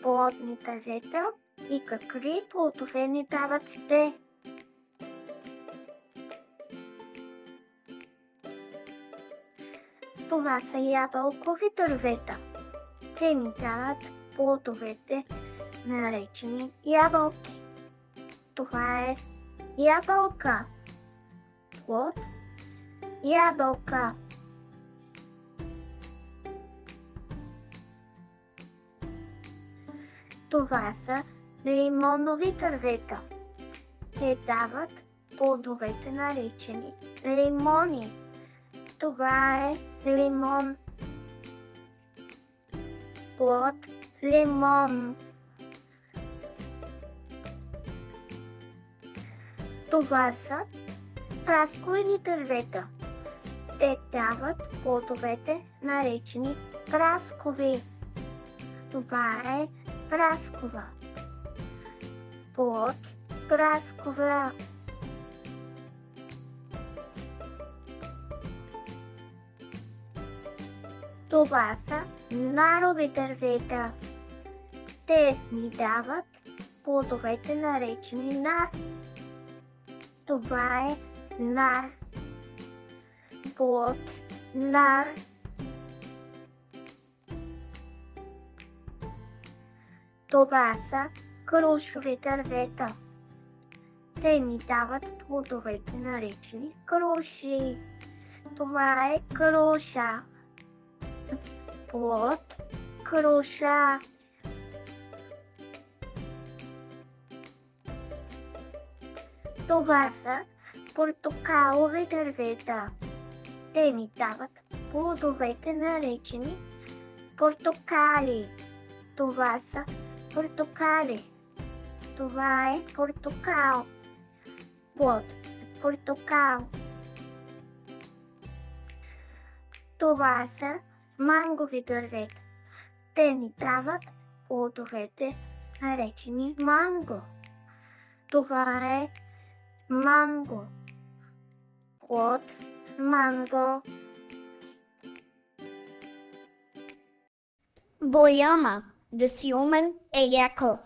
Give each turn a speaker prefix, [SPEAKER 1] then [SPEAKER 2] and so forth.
[SPEAKER 1] плодни дървета и какви плодове ни дават те? Това са ябълкови дървета. Те ни дават плодовете, наречени ябълки. Това е ябълка. Плод ябълка. Това са лимонови дървета. Те дават плодовете, наречени лимони. Това е лимон. Плод лимон. Това са праскови дървета. Те дават плодовете, наречени праскови. Това е праскова. Плод праскова. Това са нарови дървета. Те ни дават плодовете, наречени нар. Това е нар. Плод нар. Това са крушови дървета. Те ни дават плодовете, наречени круши. Това е круша. Плод круша. Това са портокалови дървета. Те ни дават плодовете, наречени портокали. Това са портокали. Това е портокал. Плод портокал. Това са мангови дървета. Те ни дават плодовете, наречени манго. Това е манго. Плод манго.
[SPEAKER 2] Бояма, да си умен е яко.